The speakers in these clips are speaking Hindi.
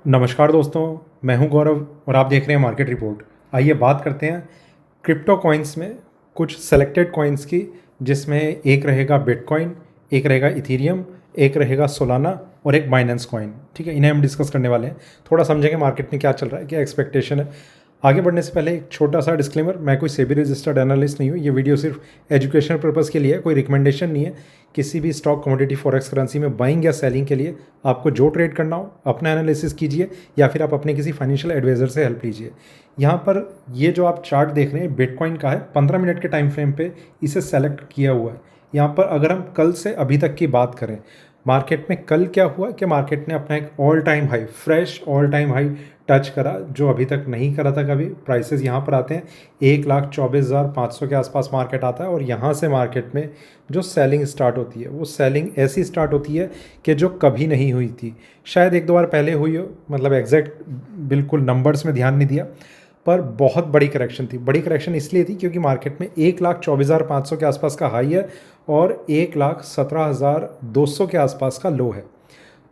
नमस्कार दोस्तों, मैं हूं गौरव और आप देख रहे हैं मार्केट रिपोर्ट। आइए बात करते हैं क्रिप्टो कॉइन्स में कुछ सेलेक्टेड कॉइन्स की, जिसमें एक रहेगा बिटकॉइन, एक रहेगा इथेरियम, एक रहेगा सोलाना और एक बाइनेंस कॉइन। ठीक है, इन्हें हम डिस्कस करने वाले हैं। थोड़ा समझेंगे मार्केट में क्या चल रहा है, क्या एक्सपेक्टेशन है। आगे बढ़ने से पहले एक छोटा सा डिस्क्लेमर, मैं कोई सेबी रजिस्टर्ड एनालिस्ट नहीं हूँ। ये वीडियो सिर्फ एजुकेशनल पर्पज़ के लिए है, कोई रिकमेंडेशन नहीं है। किसी भी स्टॉक, कमोडिटी, फॉरेक्स करेंसी में बाइंग या सेलिंग के लिए आपको जो ट्रेड करना हो अपना एनालिसिस कीजिए या फिर आप अपने किसी फाइनेंशियल एडवाइज़र से हेल्प लीजिए। यहाँ पर ये जो आप चार्ट देख रहे हैं बिटकॉइन का है, 15 मिनट के टाइम फ्रेम पे इसे सेलेक्ट किया हुआ है। यहाँ पर अगर हम कल से अभी तक की बात करें, मार्केट में कल क्या हुआ कि मार्केट ने अपना एक all time high, fresh all time high touch करा, जो अभी तक नहीं करा था कभी। प्राइसेस यहाँ पर आते हैं 1,24,500 के आसपास मार्केट आता है और यहाँ से मार्केट में जो सेलिंग स्टार्ट होती है वो सेलिंग ऐसी स्टार्ट होती है कि जो कभी नहीं हुई थी। शायद एक दो बार पहले हुई हो, मतलब एग्जैक्ट बिल्कुल नंबर्स में ध्यान नहीं दिया, पर बहुत बड़ी करेक्शन थी। बड़ी करेक्शन इसलिए थी क्योंकि मार्केट में 1,24,500 के आसपास का हाई है और 1,17,200 के आसपास का लो है।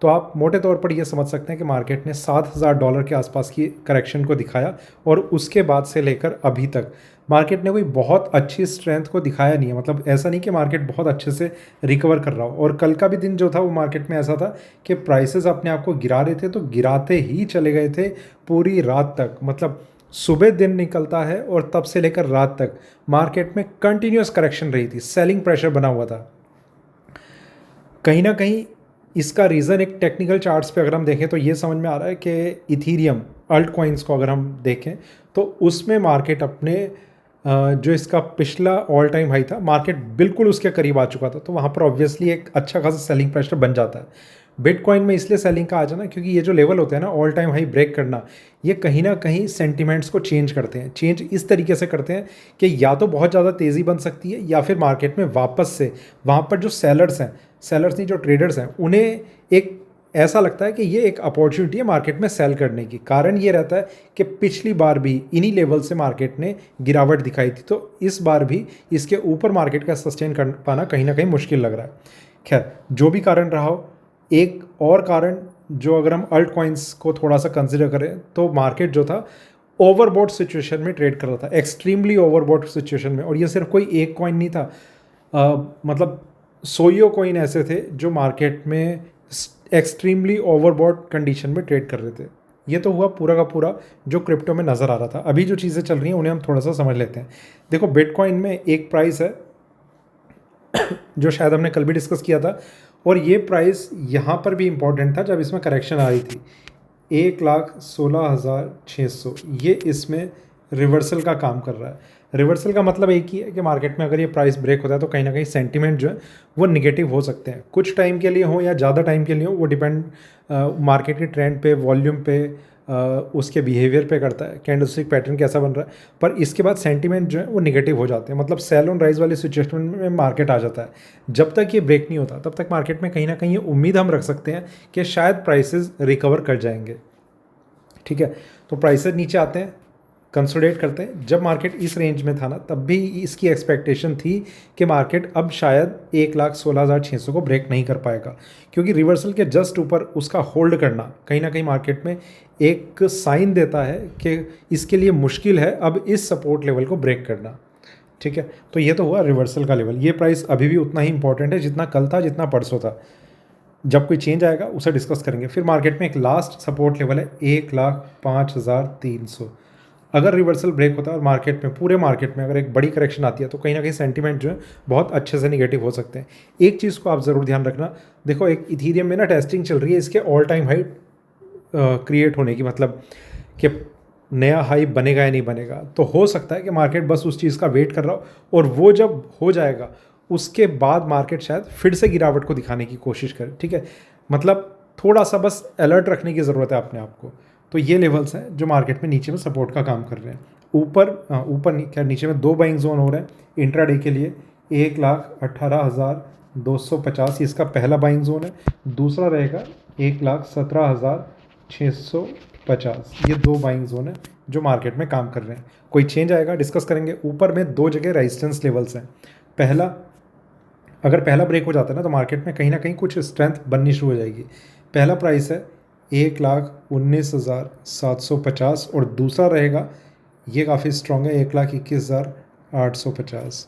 तो आप मोटे तौर पर यह समझ सकते हैं कि मार्केट ने $7,000 के आसपास की करेक्शन को दिखाया और उसके बाद से लेकर अभी तक मार्केट ने कोई बहुत अच्छी स्ट्रेंथ को दिखाया नहीं है। मतलब ऐसा नहीं कि मार्केट बहुत अच्छे से रिकवर कर रहा हो। और कल का भी दिन जो था वो मार्केट में ऐसा था कि प्राइसेस अपने आप को गिरा रहे थे तो गिराते ही चले गए थे पूरी रात तक। मतलब सुबह दिन निकलता है और तब से लेकर रात तक मार्केट में कंटिन्यूस करेक्शन रही थी, सेलिंग प्रेशर बना हुआ था। कहीं ना कहीं इसका रीज़न एक टेक्निकल चार्ट्स पे अगर हम देखें तो ये समझ में आ रहा है कि इथीरियम अल्ट कॉइन्स को अगर हम देखें तो उसमें मार्केट अपने जो इसका पिछला ऑल टाइम हाई था, मार्केट बिल्कुल उसके करीब आ चुका था। तो वहाँ पर ऑब्वियसली एक अच्छा खासा सेलिंग प्रेशर बन जाता है। बिटकॉइन में इसलिए सेलिंग का आ जाना क्योंकि ये जो लेवल होते हैं ना, ऑल टाइम हाई ब्रेक करना, ये कहीं ना कहीं सेंटिमेंट्स को चेंज करते हैं। चेंज इस तरीके से करते हैं कि या तो बहुत ज़्यादा तेज़ी बन सकती है या फिर मार्केट में वापस से वहाँ पर जो सेलर्स हैं, सेलर्स नहीं जो ट्रेडर्स हैं, उन्हें एक ऐसा लगता है कि ये एक अपॉर्चुनिटी है मार्केट में सेल करने की। कारण ये रहता है कि पिछली बार भी इन्हीं लेवल से मार्केट ने गिरावट दिखाई थी, तो इस बार भी इसके ऊपर मार्केट का सस्टेन कर पाना कहीं ना कहीं मुश्किल लग रहा है। खैर, जो भी कारण रहा हो, एक और कारण जो अगर हम अल्ट कॉइन्स को थोड़ा सा कंसिडर करें तो मार्केट जो था ओवरबॉट सिचुएशन में ट्रेड कर रहा था, एक्सट्रीमली ओवरबॉट सिचुएशन में। और ये सिर्फ कोई एक कॉइन नहीं था, मतलब सोयो कॉइन ऐसे थे जो मार्केट में एक्सट्रीमली ओवरबॉट कंडीशन में ट्रेड कर रहे थे। ये तो हुआ पूरा का पूरा जो क्रिप्टो में नज़र आ रहा था। अभी जो चीज़ें चल रही हैं उन्हें हम थोड़ा सा समझ लेते हैं। देखो, बिटकॉइन में एक प्राइस है जो शायद हमने कल भी डिस्कस किया था, और ये प्राइस यहाँ पर भी इम्पॉर्टेंट था जब इसमें करेक्शन आ रही थी 1,16,600। ये इसमें रिवर्सल का काम कर रहा है। रिवर्सल का मतलब एक ही है कि मार्केट में अगर ये प्राइस ब्रेक होता है तो कहीं ना कहीं सेंटीमेंट जो है वो निगेटिव हो सकते हैं। कुछ टाइम के लिए हो या ज़्यादा टाइम के लिए हो, वो डिपेंड मार्केट के ट्रेंड पे, वॉल्यूम पे, उसके बिहेवियर पे करता है, कैंडलस्टिक पैटर्न कैसा बन रहा है। पर इसके बाद सेंटीमेंट जो है वो निगेटिव हो जाते हैं, मतलब सेल ऑन राइज वाली सिचुएशन में मार्केट आ जाता है। जब तक ये ब्रेक नहीं होता तब तक मार्केट में कहीं ना कहीं ये उम्मीद हम रख सकते हैं कि शायद प्राइसेस रिकवर कर जाएंगे। ठीक है, तो प्राइसेस नीचे आते हैं, कंसोलिडेट करते हैं। जब मार्केट इस रेंज में था ना, तब भी इसकी एक्सपेक्टेशन थी कि मार्केट अब शायद 1,16,600 को ब्रेक नहीं कर पाएगा, क्योंकि रिवर्सल के जस्ट ऊपर उसका होल्ड करना कहीं ना कहीं मार्केट में एक साइन देता है कि इसके लिए मुश्किल है अब इस सपोर्ट लेवल को ब्रेक करना। ठीक है, तो ये तो हुआ रिवर्सल का लेवल। ये प्राइस अभी भी उतना ही इंपॉर्टेंट है जितना कल था, जितना परसों था। जब कोई चेंज आएगा उसे डिस्कस करेंगे। फिर मार्केट में एक लास्ट सपोर्ट लेवल है 1,05,300। अगर रिवर्सल ब्रेक होता है और मार्केट में, पूरे मार्केट में अगर एक बड़ी करेक्शन आती है तो कहीं ना कहीं सेंटीमेंट जो है बहुत अच्छे से निगेटिव हो सकते हैं। एक चीज़ को आप ज़रूर ध्यान रखना, देखो एक इथीरियम में ना टेस्टिंग चल रही है इसके ऑल टाइम हाई क्रिएट होने की, मतलब कि नया हाई बनेगा या नहीं बनेगा। तो हो सकता है कि मार्केट बस उस चीज़ का वेट कर रहा हो और वो जब हो जाएगा उसके बाद मार्केट शायद फिर से गिरावट को दिखाने की कोशिश करे। ठीक है, मतलब थोड़ा सा बस अलर्ट रखने की ज़रूरत है अपने आप को। तो ये लेवल्स हैं जो मार्केट में नीचे में सपोर्ट का काम कर रहे हैं। ऊपर नहीं, क्या नीचे में दो बाइंग जोन हो रहे हैं इंट्राडे के लिए। 1,18,250 इसका पहला बाइंग जोन है, दूसरा रहेगा 1,17,650। ये दो बाइंग जोन है जो मार्केट में काम कर रहे हैं। कोई चेंज आएगा डिस्कस करेंगे। ऊपर में दो जगह रेजिस्टेंस लेवल्स हैं। पहला, अगर पहला ब्रेक हो जाता है ना तो मार्केट में कहीं ना कहीं कुछ स्ट्रेंथ बननी शुरू हो जाएगी। पहला प्राइस है 1,19,750 और दूसरा रहेगा, ये काफ़ी स्ट्रॉन्ग है, 1,21,850।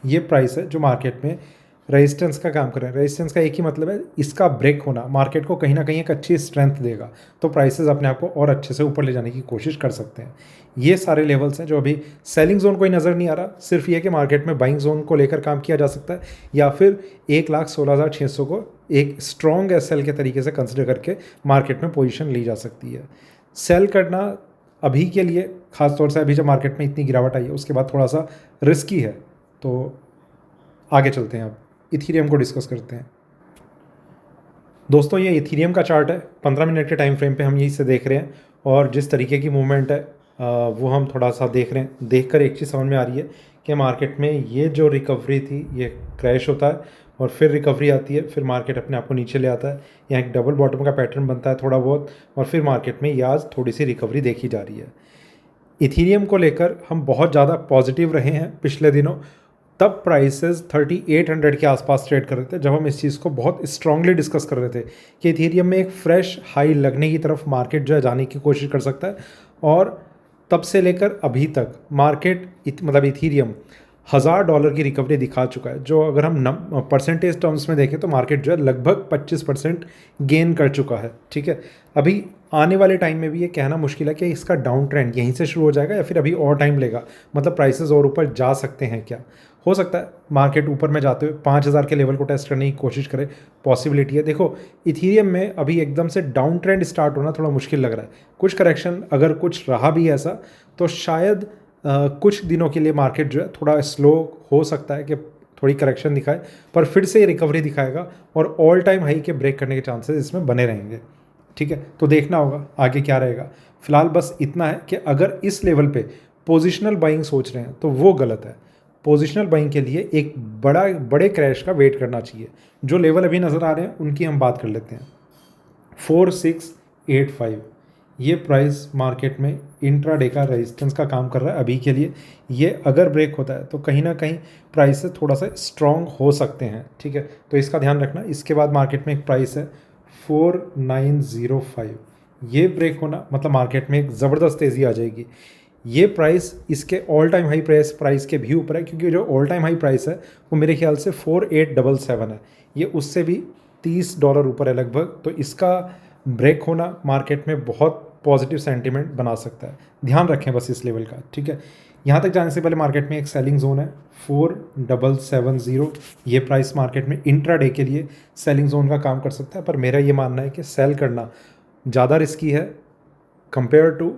ये प्राइस है जो मार्केट में रेजिस्टेंस का काम कर रहे हैं। रेजिस्टेंस का एक ही मतलब है, इसका ब्रेक होना मार्केट को कहीं ना कहीं एक अच्छी स्ट्रेंथ देगा, तो प्राइसेस अपने आप को और अच्छे से ऊपर ले जाने की कोशिश कर सकते हैं। ये सारे लेवल्स हैं जो अभी सेलिंग जोन कोई नज़र नहीं आ रहा, सिर्फ ये कि मार्केट में बाइंग जोन को लेकर काम किया जा सकता है, या फिर 1,16,600 को एक स्ट्रॉन्ग एसएल के तरीके से कंसिडर करके मार्केट में पोजीशन ली जा सकती है। सेल करना अभी के लिए, ख़ास तौर से अभी जब मार्केट में इतनी गिरावट आई है उसके बाद थोड़ा सा रिस्की है। तो आगे चलते हैं, अब इथीरियम को डिस्कस करते हैं। दोस्तों ये इथीरियम का चार्ट है, 15 मिनट के टाइम फ्रेम पे हम यही से देख रहे हैं, और जिस तरीके की मूवमेंट है वो हम थोड़ा सा देख रहे हैं। देखकर एक चीज़ समझ में आ रही है कि मार्केट में ये जो रिकवरी थी ये क्रैश होता है और फिर रिकवरी आती है, फिर मार्केट अपने आप को नीचे ले आता है, यहाँ एक डबल बॉटम का पैटर्न बनता है थोड़ा बहुत, और फिर मार्केट में ये आज थोड़ी सी रिकवरी देखी जा रही है। इथीरियम को लेकर हम बहुत ज़्यादा पॉजिटिव रहे हैं पिछले दिनों, तब प्राइसेस 3800 के आसपास ट्रेड कर रहे थे जब हम इस चीज़ को बहुत स्ट्रांगली डिस्कस कर रहे थे कि इथीरियम में एक फ्रेश हाई लगने की तरफ मार्केट जो है जाने की कोशिश कर सकता है। और तब से लेकर अभी तक मार्केट मतलब इथीरियम $1000 की रिकवरी दिखा चुका है, जो अगर हम परसेंटेज टर्म्स में देखें तो मार्केट जो है लगभग 25% गेन कर चुका है। ठीक है, अभी आने वाले टाइम में भी ये कहना मुश्किल है कि इसका डाउन ट्रेंड यहीं से शुरू हो जाएगा या फिर अभी और टाइम लेगा, मतलब प्राइसेस और ऊपर जा सकते हैं क्या, हो सकता है मार्केट ऊपर में जाते हुए 5000 के लेवल को टेस्ट करने की कोशिश करे, पॉसिबिलिटी है। देखो इथीरियम में अभी एकदम से डाउन ट्रेंड स्टार्ट होना थोड़ा मुश्किल लग रहा है, कुछ करेक्शन अगर कुछ रहा भी ऐसा तो शायद कुछ दिनों के लिए मार्केट जो है थोड़ा स्लो हो सकता है कि थोड़ी करेक्शन दिखाए, पर फिर से रिकवरी दिखाएगा और ऑल टाइम हाई के ब्रेक करने के चांसेस इसमें बने रहेंगे। ठीक है, तो देखना होगा आगे क्या रहेगा। फिलहाल बस इतना है कि अगर इस लेवल पे पोजिशनल बाइंग सोच रहे हैं तो वो गलत है। पोजिशनल बाइंग के लिए एक बड़े क्रैश का वेट करना चाहिए। जो लेवल अभी नज़र आ रहे हैं उनकी हम बात कर लेते हैं। 4685 ये प्राइस मार्केट में इंट्राडे का रेजिस्टेंस का काम कर रहा है अभी के लिए। ये अगर ब्रेक होता है तो कहीं ना कहीं प्राइस थोड़ा सा स्ट्रॉन्ग हो सकते हैं। ठीक है, तो इसका ध्यान रखना। इसके बाद मार्केट में एक प्राइस है 4905, ये ब्रेक होना मतलब मार्केट में एक ज़बरदस्त तेज़ी आ जाएगी। ये प्राइस इसके ऑल टाइम हाई प्राइस के भी ऊपर है, क्योंकि जो ऑल टाइम हाई प्राइस है वो मेरे ख्याल से 4877 है, ये उससे भी $30 ऊपर है लगभग। तो इसका ब्रेक होना मार्केट में बहुत पॉजिटिव सेंटीमेंट बना सकता है, ध्यान रखें बस इस लेवल का। ठीक है, यहाँ तक जाने से पहले मार्केट में एक सेलिंग जोन है 4770, ये प्राइस मार्केट में इंट्राडे के लिए सेलिंग जोन का काम कर सकता है, पर मेरा ये मानना है कि सेल करना ज़्यादा रिस्की है compare to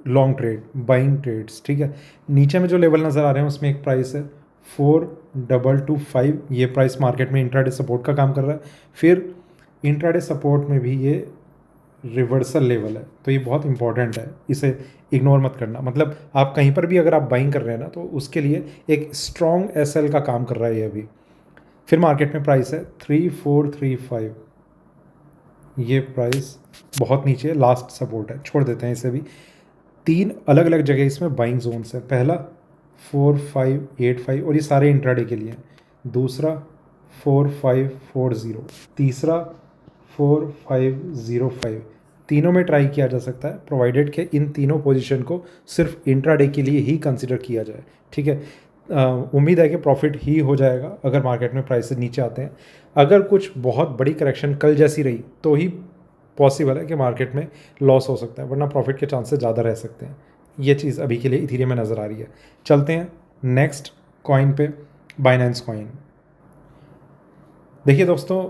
long trade buying trades. ठीक है, नीचे में जो लेवल नज़र आ रहे हैं उसमें एक प्राइस है 4225, ये प्राइस मार्केट में इंट्राडे सपोर्ट का काम कर रहा है। फिर इंट्राडे सपोर्ट में भी ये रिवर्सल लेवल है, तो ये बहुत इंपॉर्टेंट है, इसे इग्नोर मत करना। मतलब आप कहीं पर भी अगर आप बाइंग कर रहे हैं ना तो उसके लिए एक स्ट्रॉन्ग एसएल का काम कर रहा है ये अभी। फिर मार्केट में प्राइस है 3435, ये प्राइस बहुत नीचे लास्ट सपोर्ट है, छोड़ देते हैं इसे भी। तीन अलग अलग जगह इसमें बाइंग जोन्स है, पहला 4585 और ये सारे इंट्राडे के लिए हैं, दूसरा 4540, तीसरा 4505। तीनों में ट्राई किया जा सकता है, प्रोवाइडेड कि इन तीनों पोजीशन को सिर्फ इंट्राडे के लिए ही कंसिडर किया जाए। ठीक है, उम्मीद है कि प्रॉफिट ही हो जाएगा अगर मार्केट में प्राइसेस नीचे आते हैं। अगर कुछ बहुत बड़ी करेक्शन कल जैसी रही तो ही पॉसिबल है कि मार्केट में लॉस हो सकता है, वरना प्रॉफिट के चांसेस ज़्यादा रह सकते हैं। ये चीज़ अभी के लिए इथीरियम में नज़र आ रही है। चलते हैं नेक्स्ट कॉइन पे, बाइनेंस कॉइन। देखिए दोस्तों,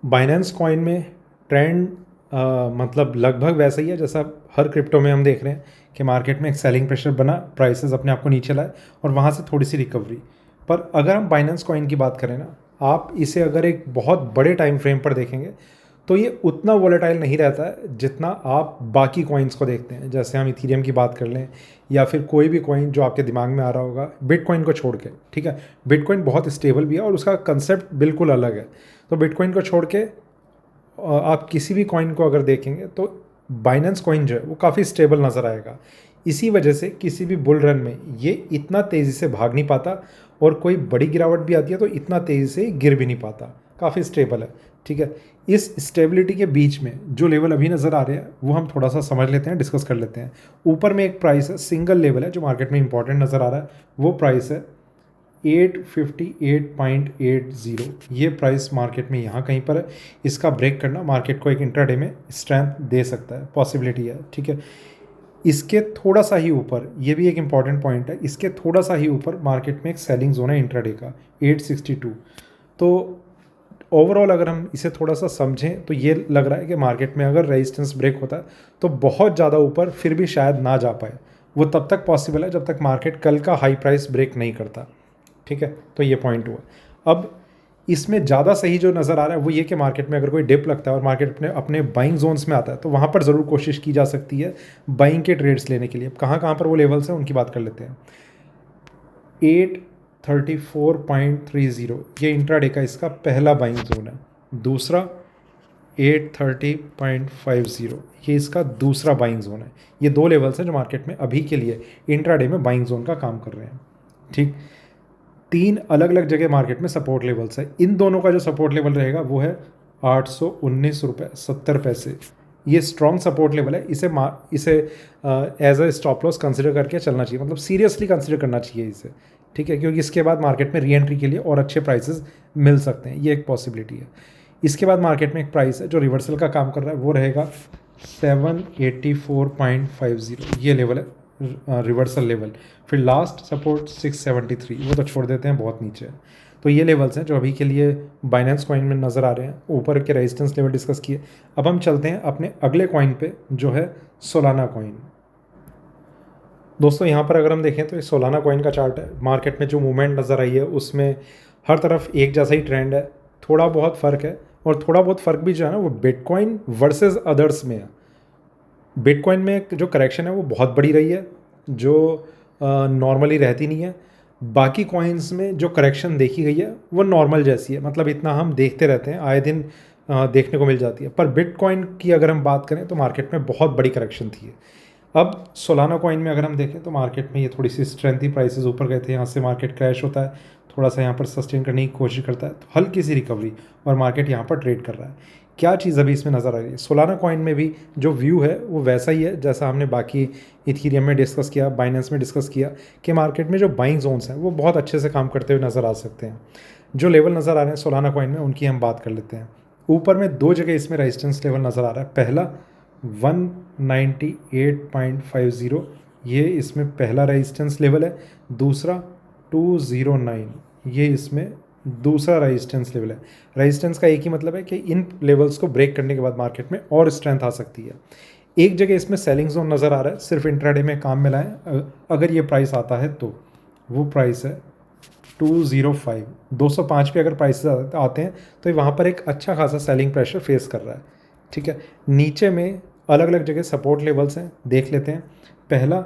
बाइनेंस कॉइन में ट्रेंड मतलब लगभग वैसा ही है जैसा हर क्रिप्टो में हम देख रहे हैं कि मार्केट में एक सेलिंग प्रेशर बना, प्राइसेस अपने आप को नीचे लाए और वहाँ से थोड़ी सी रिकवरी। पर अगर हम बाइनेंस कॉइन की बात करें ना, आप इसे अगर एक बहुत बड़े टाइम फ्रेम पर देखेंगे तो ये उतना वोलेटाइल नहीं रहता है जितना आप बाकी कॉइन्स को देखते हैं। जैसे हम इथीरियम की बात कर लें या फिर कोई भी कॉइन जो आपके दिमाग में आ रहा होगा, बिटकॉइन को छोड़ के। ठीक है, बिटकॉइन बहुत स्टेबल भी है और उसका कंसेप्ट बिल्कुल अलग है। तो बिटकॉइन को छोड़ के आप किसी भी कॉइन को अगर देखेंगे तो बाइनेंस कॉइन जो है वो काफ़ी स्टेबल नज़र आएगा। इसी वजह से किसी भी बुल रन में ये इतना तेज़ी से भाग नहीं पाता और कोई बड़ी गिरावट भी आती है तो इतना तेज़ी से गिर भी नहीं पाता, काफ़ी स्टेबल है। ठीक है। इस स्टेबिलिटी के बीच में जो लेवल अभी नज़र आ रहे हैं वो हम थोड़ा सा समझ लेते हैं, डिस्कस कर लेते हैं। ऊपर में एक प्राइस है, सिंगल लेवल है जो मार्केट में इंपॉर्टेंट नज़र आ रहा है, वो प्राइस है 858.80। ये प्राइस मार्केट में यहाँ कहीं पर है। इसका ब्रेक करना मार्केट को एक इंट्राडे में स्ट्रेंथ दे सकता है, पॉसिबिलिटी है, ठीक है। इसके थोड़ा सा ही ऊपर, ये भी एक इंपॉर्टेंट पॉइंट है, इसके थोड़ा सा ही ऊपर मार्केट में एक सेलिंग जोन है इंट्राडे का 862। तो ओवरऑल अगर हम इसे थोड़ा सा समझें तो ये लग रहा है कि मार्केट में अगर रेजिस्टेंस ब्रेक होता है तो बहुत ज़्यादा ऊपर फिर भी शायद ना जा पाए। वो तब तक पॉसिबल है जब तक मार्केट कल का हाई प्राइस ब्रेक नहीं करता, ठीक है। तो ये पॉइंट हुआ। अब इसमें ज़्यादा सही जो नज़र आ रहा है वो ये कि मार्केट में अगर कोई डिप लगता है और मार्केट अपने अपने बाइंग जोन्स में आता है तो वहाँ पर ज़रूर कोशिश की जा सकती है बाइंग के ट्रेड्स लेने के लिए। कहाँ कहाँ पर वो लेवल्स हैं उनकी बात कर लेते हैं। 834.30 ये इंट्राडे का इसका पहला बाइंग जोन है। दूसरा 830.50 ये इसका दूसरा बाइंग जोन है। ये दो लेवल्स हैं जो मार्केट में अभी के लिए इंट्राडे में बाइंग जोन का काम कर रहे हैं, ठीक। तीन अलग अलग जगह मार्केट में सपोर्ट लेवल्स है। इन दोनों का जो सपोर्ट लेवल रहेगा वो है 819.70 रुपये। ये स्ट्रॉन्ग सपोर्ट लेवल है। इसे as a stop loss consider करके चलना चाहिए, मतलब सीरियसली कंसिडर करना चाहिए इसे, ठीक है, क्योंकि इसके बाद मार्केट में री एंट्री के लिए और अच्छे प्राइसेस मिल सकते हैं, ये एक पॉसिबिलिटी है। इसके बाद मार्केट में एक प्राइस है जो रिवर्सल का काम कर रहा है, वो रहेगा 784.50। ये लेवल है रिवर्सल लेवल। फिर लास्ट सपोर्ट 673, वो तो छोड़ देते हैं, बहुत नीचे है। तो ये लेवल्स हैं जो अभी के लिए बाइनेंस कॉइन में नज़र आ रहे हैं। ऊपर के रेजिस्टेंस लेवल डिस्कस किए। अब हम चलते हैं अपने अगले कॉइन पे जो है सोलाना कॉइन। दोस्तों यहाँ पर अगर हम देखें तो ये सोलाना कॉइन का चार्ट है। मार्केट में जो मूवमेंट नज़र आई है उसमें हर तरफ एक जैसा ही ट्रेंड है, थोड़ा बहुत फ़र्क है, और थोड़ा बहुत फ़र्क भी जो है ना वो बिटकॉइन वर्सेस अदर्स में है। बिटकॉइन में जो करेक्शन है वो बहुत बड़ी रही है, जो नॉर्मली रहती नहीं है। बाकी कॉइन्स में जो करेक्शन देखी गई है वो नॉर्मल जैसी है, मतलब इतना हम देखते रहते हैं, आए दिन देखने को मिल जाती है। पर बिटकॉइन की अगर हम बात करें तो मार्केट में बहुत बड़ी करेक्शन थी। अब सोलाना कॉइन में अगर हम देखें तो मार्केट में ये थोड़ी सी स्ट्रेंथ थी, प्राइसेस ऊपर गए थे, यहाँ से मार्केट क्रैश होता है, थोड़ा सा यहाँ पर सस्टेन करने की कोशिश करता है, तो हल्की सी रिकवरी और मार्केट यहाँ पर ट्रेड कर रहा है। क्या चीज़ अभी इसमें नज़र आ रही है, सोलाना कॉइन में भी जो व्यू है वो वैसा ही है जैसा हमने बाकी इथीरियम में डिस्कस किया, बाइनेंस में डिस्कस किया, कि मार्केट में जो बाइंग जोन्स हैं वो बहुत अच्छे से काम करते हुए नज़र आ सकते हैं। जो लेवल नज़र आ रहे हैं सोलाना कॉइन में उनकी हम बात कर लेते हैं। ऊपर में दो जगह इसमें रेजिस्टेंस लेवल नज़र आ रहा है। पहला 198.50, ये इसमें पहला रेजिस्टेंस लेवल है। दूसरा 209, ये इसमें दूसरा रेजिस्टेंस लेवल है। रेजिस्टेंस का एक ही मतलब है कि इन लेवल्स को ब्रेक करने के बाद मार्केट में और स्ट्रेंथ आ सकती है। एक जगह इसमें सेलिंग जोन नज़र आ रहा है, सिर्फ इंट्राडे में काम में लाएं अगर ये प्राइस आता है तो। वो प्राइस है 205, 205 पे अगर प्राइस आते हैं तो वहाँ पर एक अच्छा खासा सेलिंग प्रेशर फेस कर रहा है, ठीक है। नीचे में अलग अलग जगह सपोर्ट लेवल्स हैं, देख लेते हैं। पहला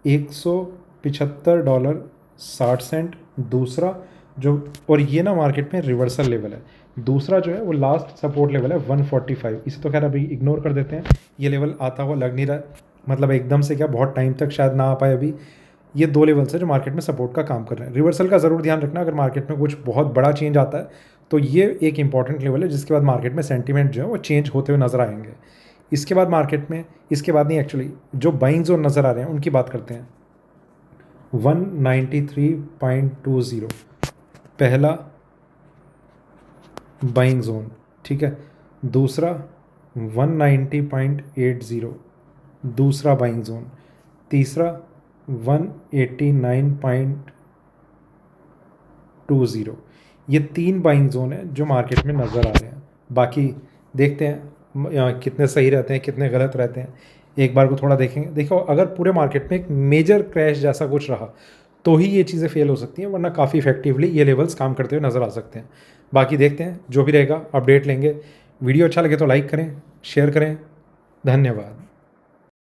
$175.60, दूसरा जो, और ये ना मार्केट में रिवर्सल लेवल है। दूसरा जो है वो लास्ट सपोर्ट लेवल है 145। इसे तो खैर अभी इग्नोर कर देते हैं, ये लेवल आता हुआ लग नहीं रहा है, मतलब एकदम से क्या बहुत टाइम तक शायद ना आ पाए अभी। ये दो लेवल्स हैं जो मार्केट में सपोर्ट का काम कर रहे हैं। रिवर्सल का ज़रूर ध्यान रखना, अगर मार्केट में कुछ बहुत बड़ा चेंज आता है तो ये एक इंपॉर्टेंट लेवल है जिसके बाद मार्केट में सेंटीमेंट जो है वो चेंज होते हुए नज़र आएंगे। इसके बाद मार्केट में, इसके बाद नहीं एक्चुअली, जो बाइंग जोन नज़र आ रहे हैं उनकी बात करते हैं। 193.20 पहला बाइंग जोन, ठीक है। दूसरा 190.80 दूसरा बाइंग जोन। तीसरा 189.20। ये तीन बाइंग जोन है जो मार्केट में नज़र आ रहे हैं। बाकी देखते हैं कितने सही रहते हैं, कितने गलत रहते हैं, एक बार को थोड़ा देखेंगे। देखो अगर पूरे मार्केट में एक मेजर क्रैश जैसा कुछ रहा तो ही ये चीज़ें फेल हो सकती हैं, वरना काफ़ी इफेक्टिवली ये लेवल्स काम करते हुए नज़र आ सकते हैं। बाकी देखते हैं, जो भी रहेगा अपडेट लेंगे। वीडियो अच्छा लगे तो लाइक करें, शेयर करें। धन्यवाद।